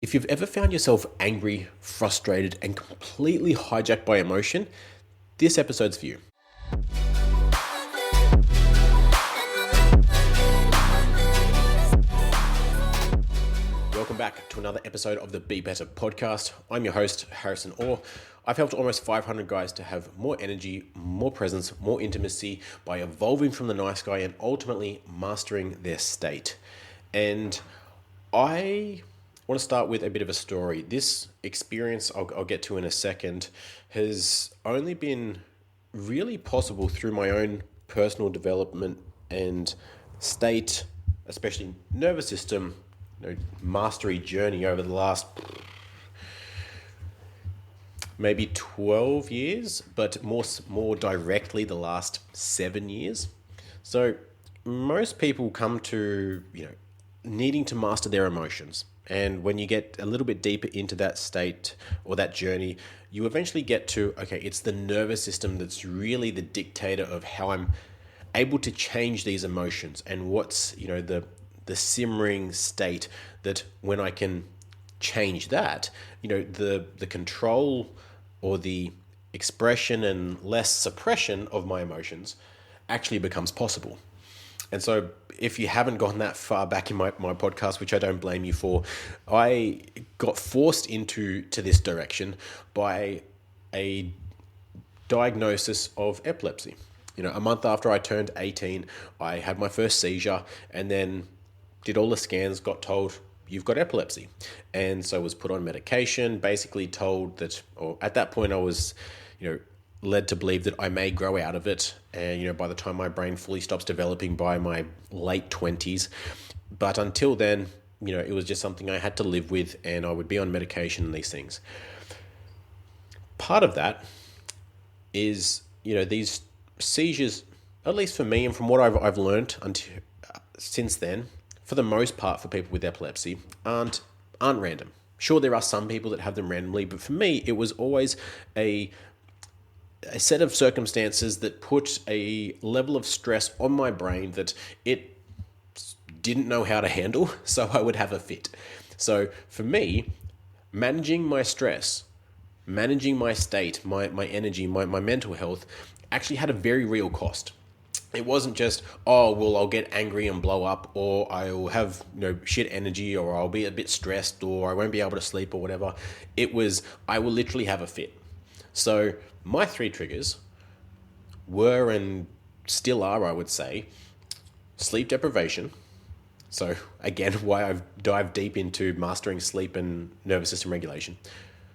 If you've ever found yourself angry, frustrated, and completely hijacked by emotion, this episode's for you. Welcome back to another episode of the Be Better podcast. I'm your host, Harrison Orr. I've helped almost 500 guys to have more energy, more presence, more intimacy by evolving from the nice guy and ultimately mastering their state. And I want to start with a bit of a story. This experience, I'll get to in a second, has only been really possible through my own personal development and state, especially nervous system, mastery journey over the last maybe 12 years, but more directly the last 7 years. So most people come to, needing to master their emotions. And when you get a little bit deeper into that state or that journey, you eventually get to, okay, it's the nervous system that's really the dictator of how I'm able to change these emotions and what's, the simmering state that when I can change that, the control or the expression and less suppression of my emotions actually becomes possible. And so if you haven't gone that far back in my podcast, which I don't blame you for, I got forced into this direction by a diagnosis of epilepsy. A month after I turned 18, I had my first seizure and then did all the scans, got told, you've got epilepsy. And so was put on medication, basically told that, or at that point I was, led to believe that I may grow out of it. And, by the time my brain fully stops developing by my late 20s. But until then, it was just something I had to live with and I would be on medication and these things. Part of that is, these seizures, at least for me and from what I've learned since then, for the most part for people with epilepsy, aren't random. Sure, there are some people that have them randomly, but for me, it was always a set of circumstances that put a level of stress on my brain that it didn't know how to handle, so I would have a fit. So for me, managing my stress, managing my state, my energy, my mental health actually had a very real cost. It wasn't just, I'll get angry and blow up, or I'll have shit energy, or I'll be a bit stressed, or I won't be able to sleep or whatever. It was, I will literally have a fit. So my 3 triggers were and still are, I would say, sleep deprivation. So again, why I've dived deep into mastering sleep and nervous system regulation.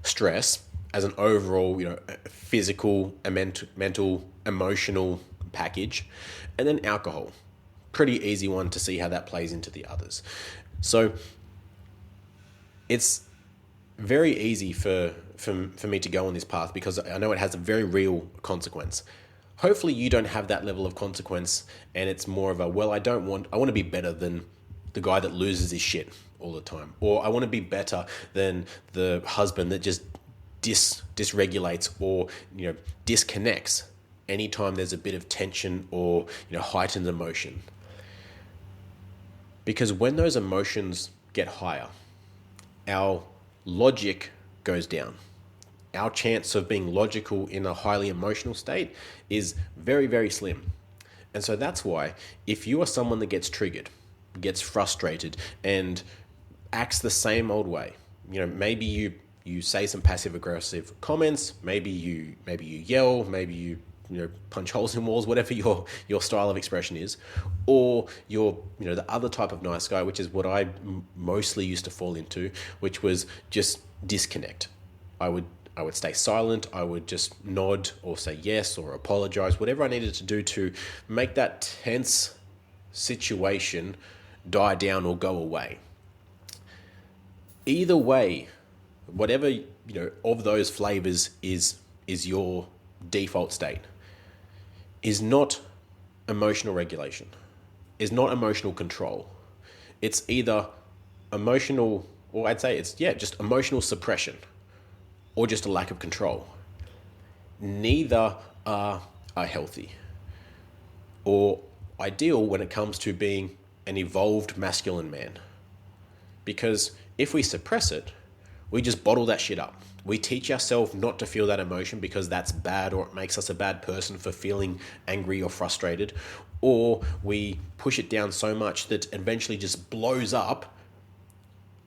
Stress as an overall, physical, mental, emotional package. And then alcohol. Pretty easy one to see how that plays into the others. So it's very easy for me to go on this path because I know it has a very real consequence. Hopefully you don't have that level of consequence and it's more of a, I want to be better than the guy that loses his shit all the time. Or I want to be better than the husband that just dysregulates or, disconnects anytime there's a bit of tension or, heightened emotion. Because when those emotions get higher, our logic goes down. Our chance of being logical in a highly emotional state is very, very slim. And so that's why if you are someone that gets triggered, gets frustrated, and acts the same old way, maybe you say some passive aggressive comments, maybe you yell, maybe you punch holes in walls, whatever your style of expression is, or you're the other type of nice guy, which is what I mostly used to fall into, which was just disconnect. I would stay silent. I would just nod or say yes or apologize, whatever I needed to do to make that tense situation die down or go away. Either way, whatever of those flavors is your default state, is not emotional regulation, is not emotional control. It's either emotional, or I'd say it's just emotional suppression, or just a lack of control. Neither are healthy or ideal when it comes to being an evolved masculine man. Because If we suppress it, we just bottle that shit up. We teach ourselves not to feel that emotion because that's bad, or it makes us a bad person for feeling angry or frustrated. Or we push it down so much that eventually just blows up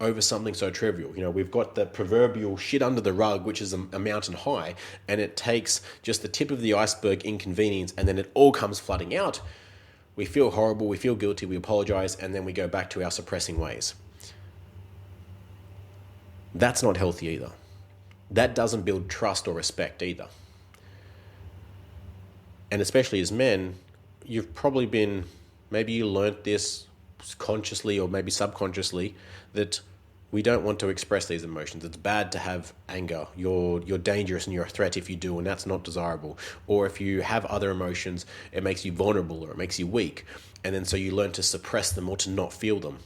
over something so trivial. We've got the proverbial shit under the rug, which is a mountain high, and it takes just the tip of the iceberg inconvenience, and then it all comes flooding out. We feel horrible, we feel guilty, we apologize, and then we go back to our suppressing ways. That's not healthy either. That doesn't build trust or respect either. And especially as men, you've probably maybe you learnt this consciously or maybe subconsciously, that we don't want to express these emotions. It's bad to have anger. You're dangerous and you're a threat if you do, and that's not desirable. Or if you have other emotions, it makes you vulnerable or it makes you weak. And then so you learn to suppress them or to not feel them.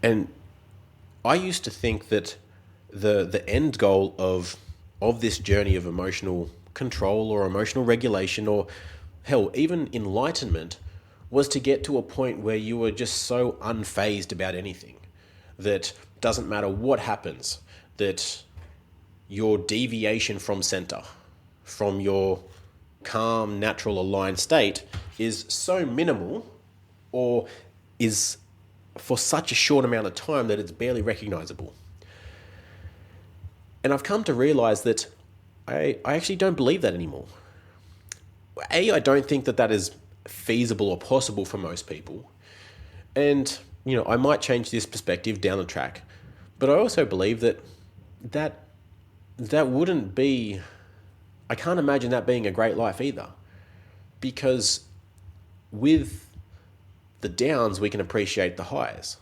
And I used to think that the end goal of this journey of emotional control or emotional regulation, or hell, even enlightenment, was to get to a point where you were just so unfazed about anything that doesn't matter what happens, that your deviation from center, from your calm, natural, aligned state is so minimal, or is for such a short amount of time that it's barely recognizable. And I've come to realize that I actually don't believe that anymore. I don't think that is feasible or possible for most people. And, I might change this perspective down the track. But I also believe that wouldn't be... I can't imagine that being a great life either. Because with the downs, we can appreciate the highs.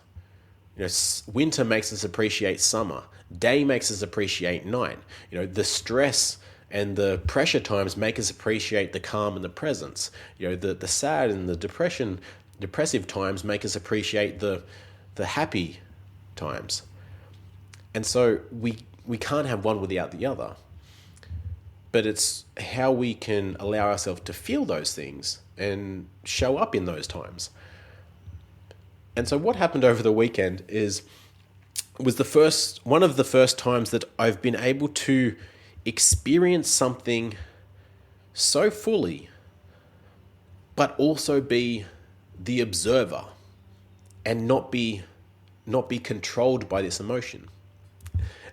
Winter makes us appreciate summer. Day makes us appreciate night. The stress and the pressure times make us appreciate the calm and the presence. The sad and the depressive times make us appreciate the happy times. And so we can't have one without the other. But it's how we can allow ourselves to feel those things and show up in those times. And so what happened over the weekend was one of the first times that I've been able to experience something so fully, but also be the observer and not be controlled by this emotion.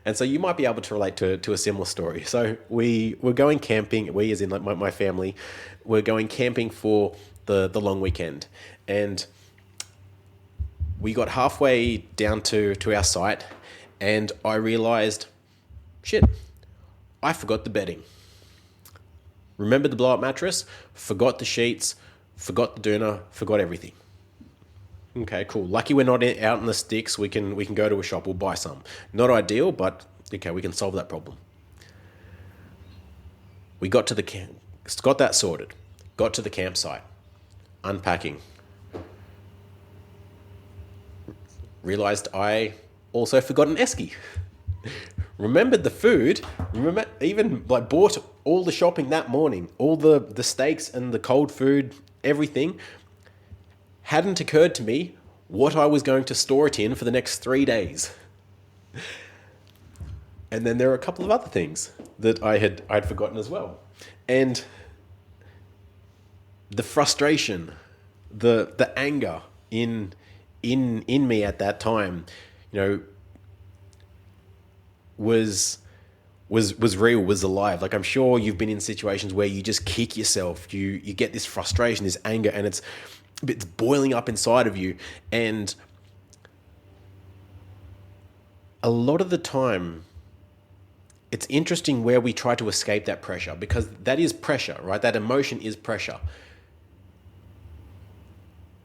And so you might be able to relate to a similar story. So we were going camping, we as in like my family, were going camping for the long weekend. And we got halfway down to our site, and I realized, shit, I forgot the bedding. Remembered the blow-up mattress, forgot the sheets, forgot the doona, forgot everything. Okay, cool. Lucky we're not out in the sticks. We can go to a shop, we'll buy some. Not ideal, but okay, we can solve that problem. We got to the camp, got that sorted, got to the campsite, unpacking. Realized I also forgot an esky. Remembered the food, bought all the shopping that morning, all the steaks and the cold food, everything. Hadn't occurred to me what I was going to store it in for the next 3 days. And then there are a couple of other things that I'd forgotten as well. And the frustration, the anger in me at that time, was real, was alive. Like, I'm sure you've been in situations where you just kick yourself, you get this frustration, this anger, and it's boiling up inside of you. And a lot of the time, it's interesting where we try to escape that pressure, because that is pressure, right? That emotion is pressure.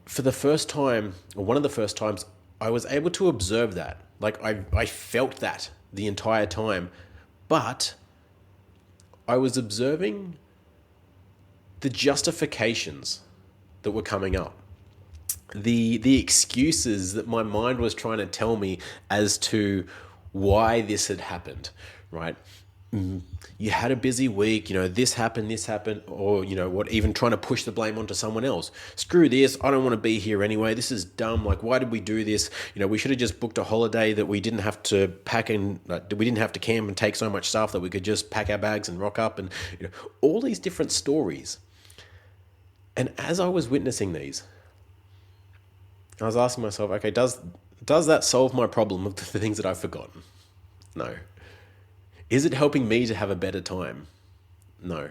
For the first time, or one of the first times, I was able to observe that. Like, I felt that the entire time, but I was observing the justifications that were coming up, the excuses that my mind was trying to tell me as to why this had happened, right? you had a busy week, this happened, or, what, even trying to push the blame onto someone else. Screw this, I don't want to be here anyway. This is dumb. Like, why did we do this? We should have just booked a holiday that we didn't have to pack in, we didn't have to camp and take so much stuff, that we could just pack our bags and rock up, and, all these different stories. And as I was witnessing these, I was asking myself, okay, does that solve my problem of the things that I've forgotten? No. Is it helping me to have a better time? No.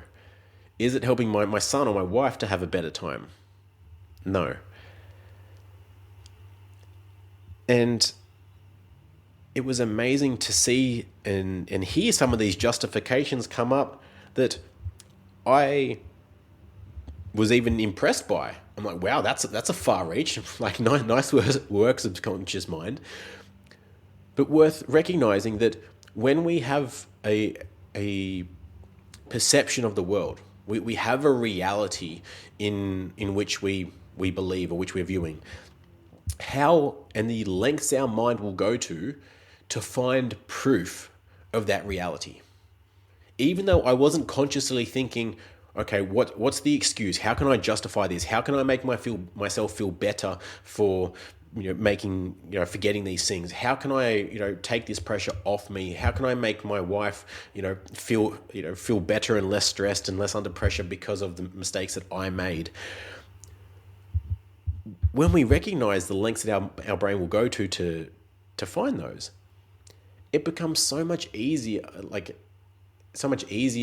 Is it helping my son or my wife to have a better time? No. And it was amazing to see and hear some of these justifications come up that I was even impressed by. I'm like, wow, that's a far reach. Like, nice work, subconscious mind. But worth recognizing that when we have a perception of the world, we have a reality in which we believe, or which we're viewing, how and the lengths our mind will go to find proof of that reality. Even though I wasn't consciously thinking, okay, what's the excuse? How can I justify this? How can I make myself feel better for forgetting these things? How can I take this pressure off me? How can I make my wife feel better and less stressed and less under pressure because of the mistakes that I made? When we recognize the lengths that our brain will go to find those, it becomes so much easier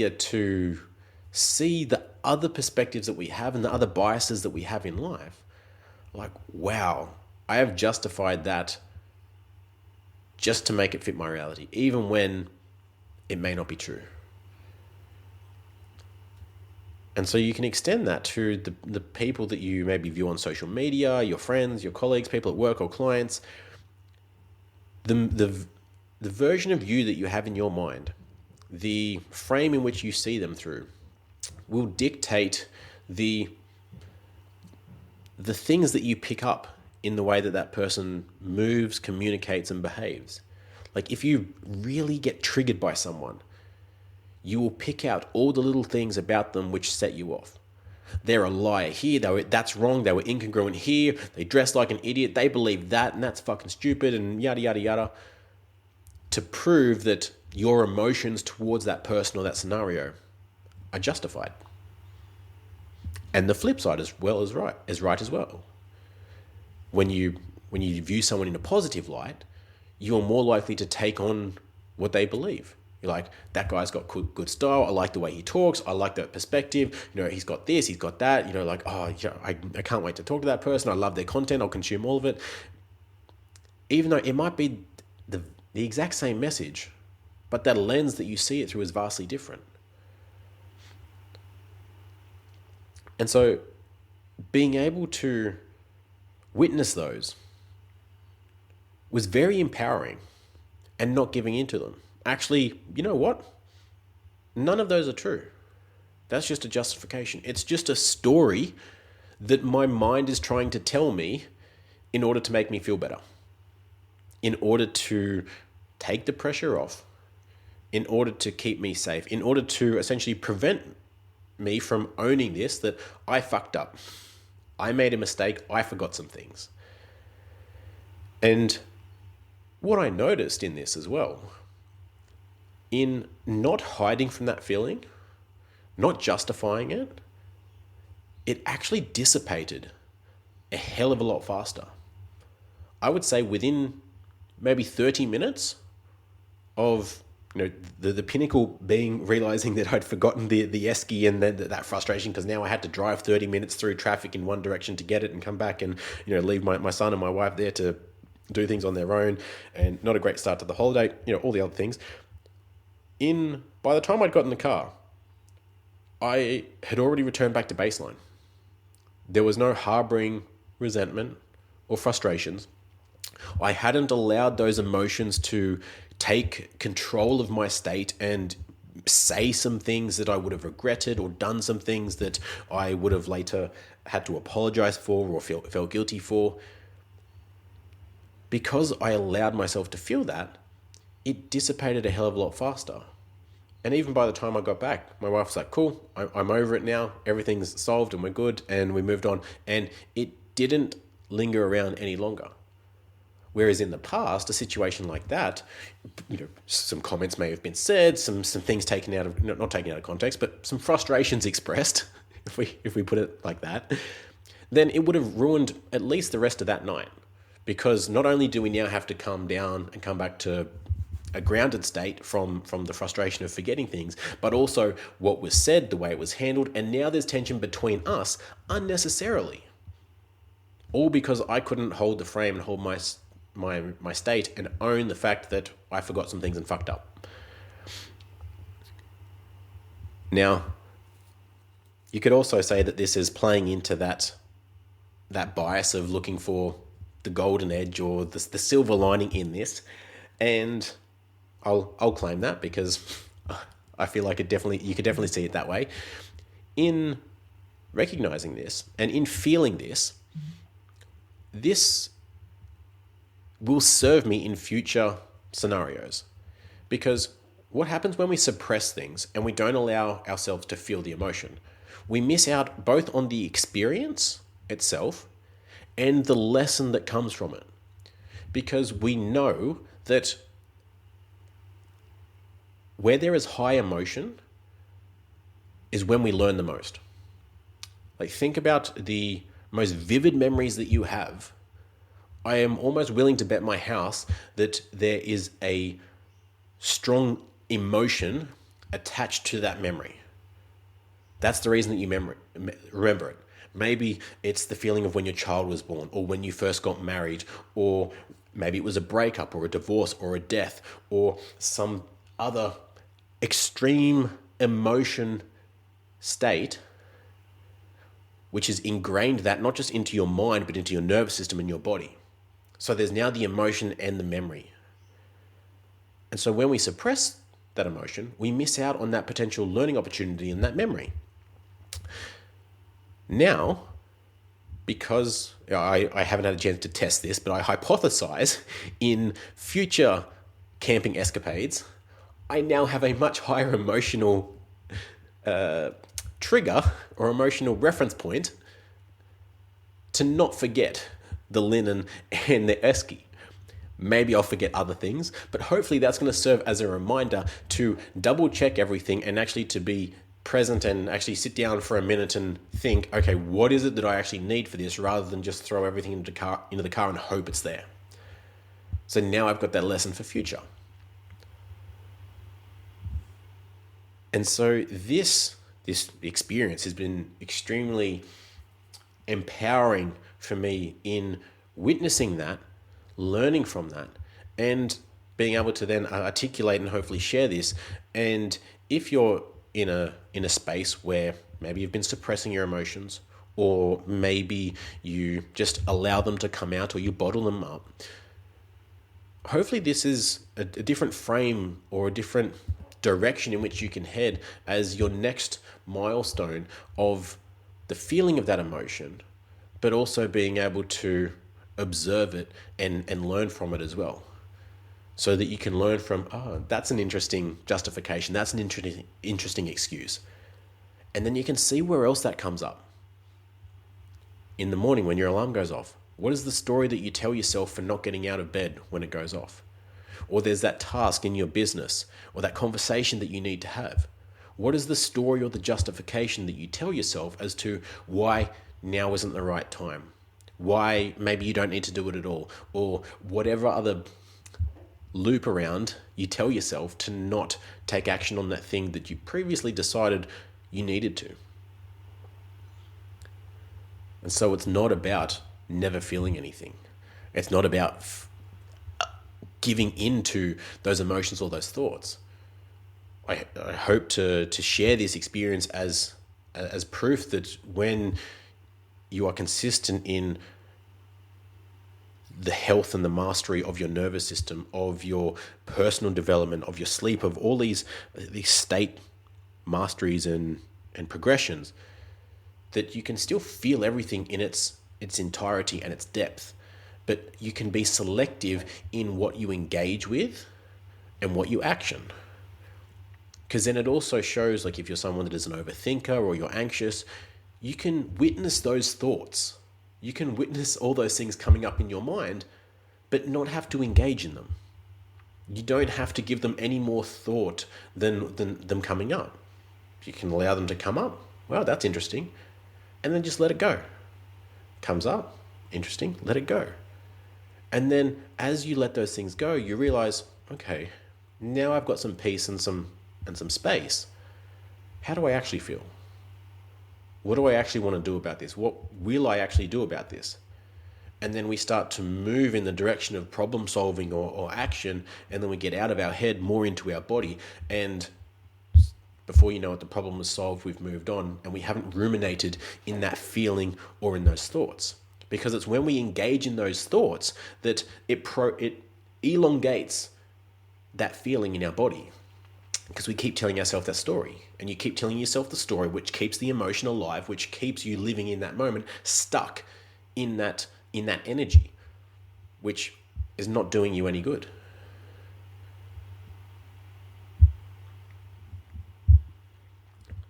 to see the other perspectives that we have and the other biases that we have in life. Like, wow, I have justified that just to make it fit my reality, even when it may not be true. And so you can extend that to the people that you maybe view on social media, your friends, your colleagues, people at work, or clients. The version of you that you have in your mind, the frame in which you see them through, will dictate the things that you pick up in the way that person moves, communicates, and behaves. Like, if you really get triggered by someone, you will pick out all the little things about them which set you off. They're a liar here, that's wrong, they were incongruent here, they dressed like an idiot, they believe that, and that's fucking stupid, and yada, yada, yada. To prove that your emotions towards that person or that scenario are justified. And the flip side is right as well. When you view someone in a positive light, you're more likely to take on what they believe. You're like, that guy's got good style. I like the way he talks. I like that perspective. He's got this, he's got that. I can't wait to talk to that person. I love their content. I'll consume all of it. Even though it might be the exact same message, but that lens that you see it through is vastly different. And so being able to witness those was very empowering, and not giving into them. Actually, you know what? None of those are true. That's just a justification. It's just a story that my mind is trying to tell me in order to make me feel better, in order to take the pressure off, in order to keep me safe, in order to essentially prevent me from owning this, that I fucked up. I made a mistake. I forgot some things. And what I noticed in this as well, in not hiding from that feeling, not justifying it, it actually dissipated a hell of a lot faster. I would say within maybe 30 minutes of the pinnacle being realizing that I'd forgotten the esky, and then that frustration because now I had to drive 30 minutes through traffic in one direction to get it and come back and leave my son and my wife there to do things on their own, and not a great start to the holiday, all the other things. By the time I'd got in the car, I had already returned back to baseline. There was no harboring resentment or frustrations. I hadn't allowed those emotions to take control of my state and say some things that I would have regretted, or done some things that I would have later had to apologize for or felt guilty for. Because I allowed myself to feel that, it dissipated a hell of a lot faster. And even by the time I got back, my wife was like, cool, I'm over it now. Everything's solved and we're good. And we moved on. And it didn't linger around any longer. Whereas in the past, a situation like that, some comments may have been said, some things taken out of, not taken out of context, but some frustrations expressed, if we put it like that, then it would have ruined at least the rest of that night. Because not only do we now have to calm down and come back to a grounded state from the frustration of forgetting things, but also what was said, the way it was handled, and now there's tension between us unnecessarily. All because I couldn't hold the frame and hold my state and own the fact that I forgot some things and fucked up. Now, you could also say that this is playing into that bias of looking for the golden edge or the silver lining in this, and I'll claim that because I feel like you could definitely see it that way. In recognizing this and in feeling this will serve me in future scenarios. Because what happens when we suppress things and we don't allow ourselves to feel the emotion? We miss out both on the experience itself and the lesson that comes from it. Because we know that where there is high emotion is when we learn the most. Like, think about the most vivid memories that you have. I am almost willing to bet my house that there is a strong emotion attached to that memory. That's the reason that you remember it. Maybe it's the feeling of when your child was born, or when you first got married, or maybe it was a breakup or a divorce or a death or some other extreme emotion state, which is ingrained that not just into your mind, but into your nervous system and your body. So there's now the emotion and the memory. And so when we suppress that emotion, we miss out on that potential learning opportunity in that memory. Now, because I haven't had a chance to test this, but I hypothesize in future camping escapades, I now have a much higher emotional trigger or emotional reference point to not forget the linen and the esky. Maybe I'll forget other things, but hopefully that's going to serve as a reminder to double check everything and actually to be present and actually sit down for a minute and think, okay, what is it that I actually need for this, rather than just throw everything into the car and hope it's there. So now I've got that lesson for future. And so this experience has been extremely empowering for me in witnessing that, learning from that, and being able to then articulate and hopefully share this. And if you're in a space where maybe you've been suppressing your emotions, or maybe you just allow them to come out or you bottle them up, hopefully this is a different frame or a different direction in which you can head as your next milestone of the feeling of that emotion, but also being able to observe it and learn from it as well. So that you can learn from, that's an interesting justification, that's an interesting excuse. And then you can see where else that comes up. In the morning when your alarm goes off, what is the story that you tell yourself for not getting out of bed when it goes off? Or there's that task in your business, or that conversation that you need to have. What is the story or the justification that you tell yourself as to why now isn't the right time? Why maybe you don't need to do it at all, or whatever other loop around you tell yourself to not take action on that thing that you previously decided you needed to. And so it's not about never feeling anything. It's not about giving into those emotions or those thoughts. I hope to share this experience as proof that when you are consistent in the health and the mastery of your nervous system, of your personal development, of your sleep, of all these state masteries and progressions, that you can still feel everything in its entirety and its depth, but you can be selective in what you engage with and what you action. Because then it also shows, like, if you're someone that is an overthinker or you're anxious, you can witness those thoughts. You can witness all those things coming up in your mind, but not have to engage in them. You don't have to give them any more thought than them coming up. You can allow them to come up. Wow, that's interesting. And then just let it go. Comes up, interesting, let it go. And then as you let those things go, you realize, okay, now I've got some peace and some space. How do I actually feel? What do I actually want to do about this? What will I actually do about this? And then we start to move in the direction of problem solving or action, and then we get out of our head more into our body, and before you know it, the problem is solved, we've moved on, and we haven't ruminated in that feeling or in those thoughts. Because it's when we engage in those thoughts that it elongates that feeling in our body. Because we keep telling ourselves that story, and you keep telling yourself the story, which keeps the emotion alive, which keeps you living in that moment, stuck in that energy, which is not doing you any good.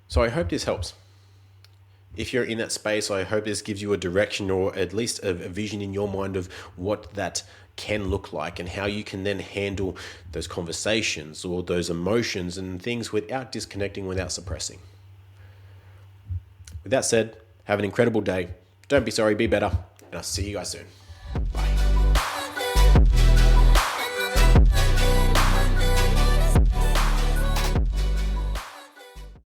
So I hope this helps. If you're in that space, I hope this gives you a direction, or at least a vision in your mind of what that can look like and how you can then handle those conversations or those emotions and things without disconnecting, without suppressing. With that said, have an incredible day. Don't be sorry, be better, and I'll see you guys soon.